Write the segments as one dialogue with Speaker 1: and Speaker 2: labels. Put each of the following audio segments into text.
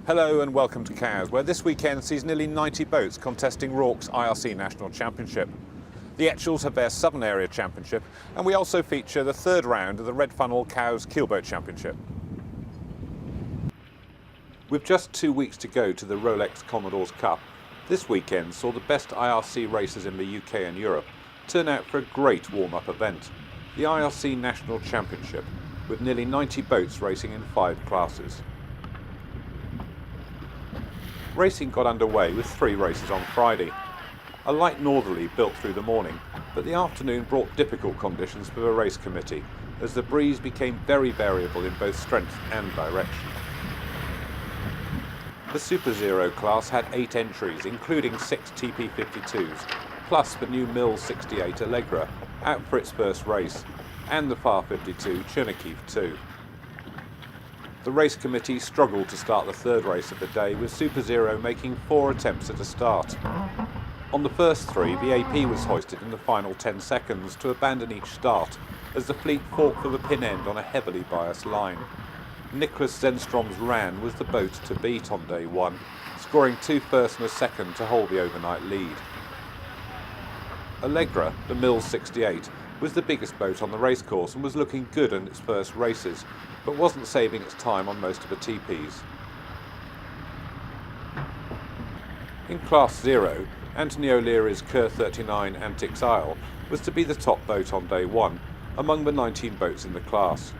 Speaker 1: Hello and welcome to Cows, where this weekend sees nearly 90 boats contesting RORC's IRC National Championship. The Etchells have their Southern Area Championship, and we also feature the third round of the Red Funnel Cows Keelboat Championship. With just 2 weeks to go to the Rolex Commodores Cup, this weekend saw the best IRC racers in the UK and Europe turn out for a great warm-up event, the IRC National Championship, with nearly 90 boats racing in 5 classes. Racing got underway with 3 races on Friday. A light northerly built through the morning, but the afternoon brought difficult conditions for the race committee as the breeze became very variable in both strength and direction. The Super Zero class had 8 entries, including 6 TP52s, plus the new Mills 68 Allegra, out for its first race, and the Far 52 Chernihiv 2. The race committee struggled to start the third race of the day, with Super Zero making 4 attempts at a start. On the first 3, the AP was hoisted in the final 10 seconds to abandon each start, as the fleet fought for the pin end on a heavily biased line. Nicholas Zenstrom's Ran was the boat to beat on day 1, scoring 2 firsts and a second to hold the overnight lead. Allegra, the Mills 68, was the biggest boat on the racecourse and was looking good in its first races, but wasn't saving its time on most of the TPs. In Class 0, Anthony O'Leary's Kerr 39 Antics Isle was to be the top boat on day 1, among the 19 boats in the class.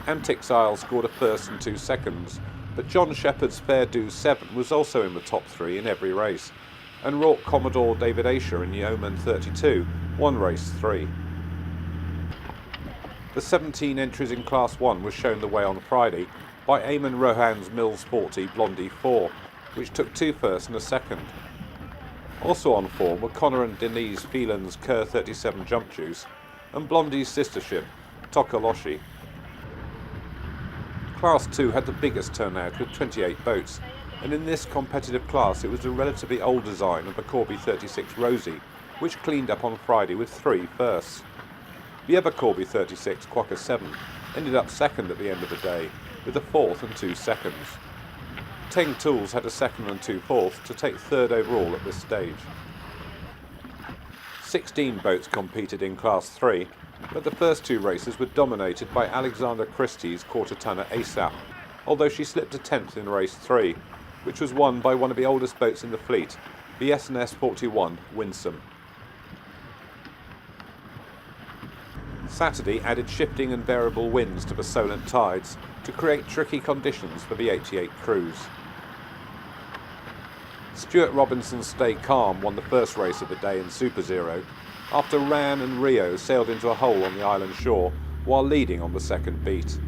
Speaker 1: Antics Isle scored a first and 2 seconds, but John Shepherd's Fair Do 7 was also in the top 3 in every race, and RORC Commodore David Asher in Yeoman 32 won race 3. The 17 entries in Class 1 was shown the way on Friday by Eamon Rohan's Mills 40 Blondie 4, which took 2 firsts and a second. Also on form were Connor and Denise Phelan's Kerr 37 Jump Juice and Blondie's sister ship, Tokoloshi. Class 2 had the biggest turnout with 28 boats, and in this competitive class it was a relatively old design of the Corby 36 Rosie, which cleaned up on Friday with 3 firsts. The other Corby 36, Quokka 7, ended up second at the end of the day, with a 4th and 2 seconds. Teng Tools had a 2nd and 2 fourths to take 3rd overall at this stage. 16 boats competed in Class 3, but the first 2 races were dominated by Alexander Christie's quarter-tonner ASAP, although she slipped a 10th in race 3, which was won by one of the oldest boats in the fleet, the SNS 41 Winsome. Saturday added shifting and variable winds to the Solent tides to create tricky conditions for the 88 crews. Stuart Robinson's Stay Calm won the first race of the day in Super Zero, after Ran and Rio sailed into a hole on the island shore while leading on the second beat.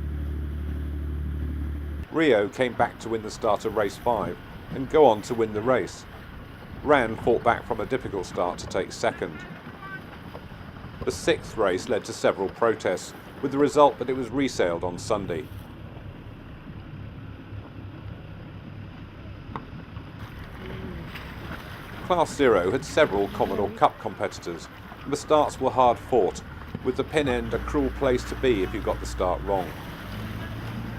Speaker 1: Rio came back to win the start of race 5 and go on to win the race. Ran fought back from a difficult start to take 2nd. The 6th race led to several protests, with the result that it was resailed on Sunday. Class 0 had several Commodore Cup competitors, and the starts were hard fought, with the pin end a cruel place to be if you got the start wrong.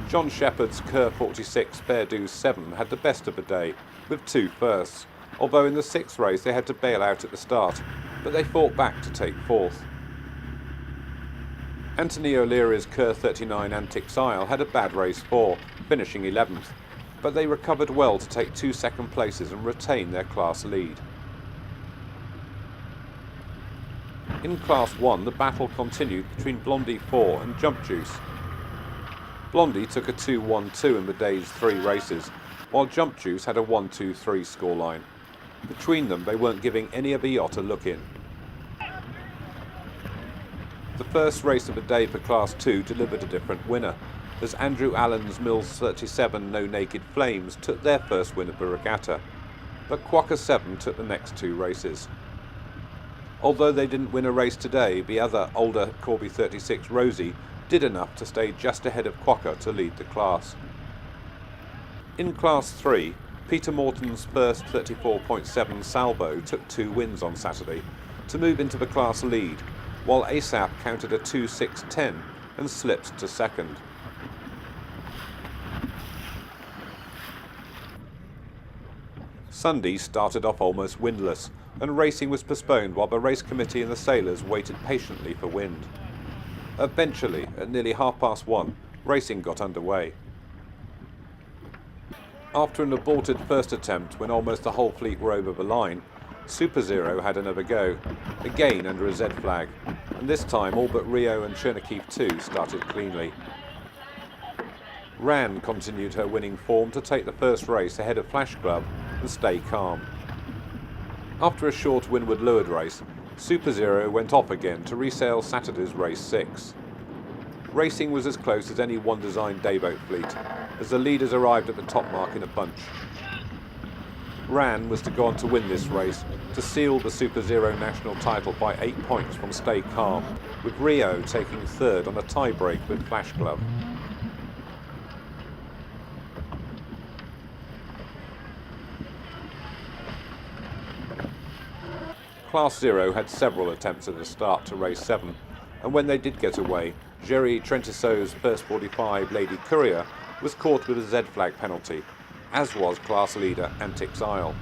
Speaker 1: John Shepherd's Kerr 46 Fair Do 7 had the best of the day, with 2 firsts, although in the 6th race they had to bail out at the start, but they fought back to take 4th. Anthony O'Leary's Kerr 39 Antics Isle had a bad race 4, finishing 11th, but they recovered well to take 2 second places and retain their class lead. In Class 1, the battle continued between Blondie 4 and Jump Juice. Blondie took a 2-1-2 in the day's 3 races, while Jump Juice had a 1-2-3 scoreline. Between them, they weren't giving any other yacht a look in. The first race of the day for Class 2 delivered a different winner, as Andrew Allen's Mills 37 No Naked Flames took their first win of the regatta, but Quokka 7 took the next 2 races. Although they didn't win a race today, the other older Corby 36 Rosie did enough to stay just ahead of Quokka to lead the class. In Class 3, Peter Morton's first 34.7 Salvo took 2 wins on Saturday to move into the class lead, while ASAP counted a 2.6.10 and slipped to 2nd. Sunday started off almost windless, and racing was postponed while the race committee and the sailors waited patiently for wind. Eventually, at nearly 1:30, racing got underway. After an aborted first attempt when almost the whole fleet were over the line, Super Zero had another go, again under a Z flag, and this time all but Rio and Chernihiv 2 started cleanly. Ran continued her winning form to take the first race ahead of Flash Club and stay calm. After a short windward leeward race, Super Zero went off again to resail Saturday's race 6. Racing was as close as any one designed dayboat fleet, as the leaders arrived at the top mark in a bunch. Ran was to go on to win this race, to seal the Super Zero national title by 8 points from Stay Calm, with Rio taking third on a tie-break with Flash Club. Class 0 had several attempts at the start to race 7, and when they did get away, Jerry Trentisseau's first 45 Lady Courier was caught with a Z flag penalty, as was class leader Antics Isle.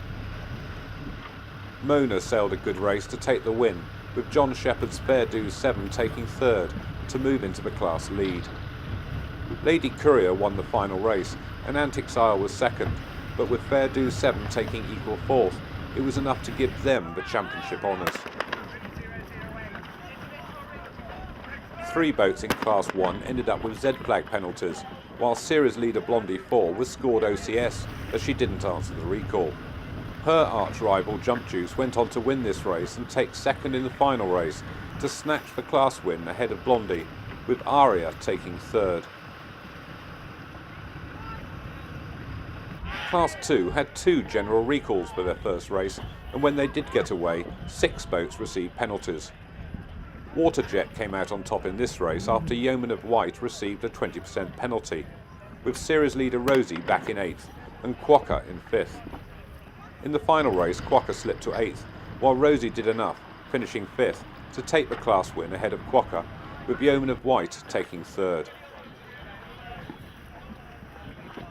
Speaker 1: Mona sailed a good race to take the win, with John Shepherd's Fair Do 7 taking third to move into the class lead. Lady Courier won the final race, and Antics Isle was second, but with Fair Do 7 taking equal fourth, it was enough to give them the championship honours. 3 boats in Class 1 ended up with Z flag penalties, while series leader Blondie 4 was scored OCS as she didn't answer the recall. Her arch-rival Jump Juice went on to win this race and take second in the final race to snatch the class win ahead of Blondie, with Aria taking third. Class 2 had 2 general recalls for their first race, and when they did get away, 6 boats received penalties. Waterjet came out on top in this race after Yeoman of White received a 20% penalty, with series leader Rosie back in 8th and Quokka in 5th. In the final race, Quokka slipped to 8th, while Rosie did enough, finishing 5th, to take the class win ahead of Quokka, with Yeoman of White taking 3rd.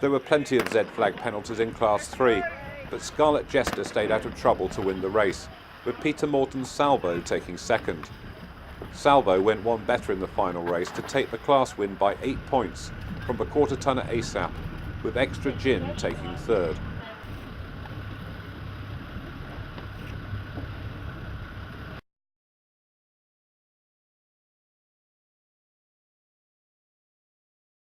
Speaker 1: There were plenty of Z flag penalties in Class 3, but Scarlet Jester stayed out of trouble to win the race, with Peter Morton's Salvo taking 2nd. Salvo went one better in the final race to take the class win by 8 points from the quarter-tonner ASAP, with Extra Gin taking 3rd.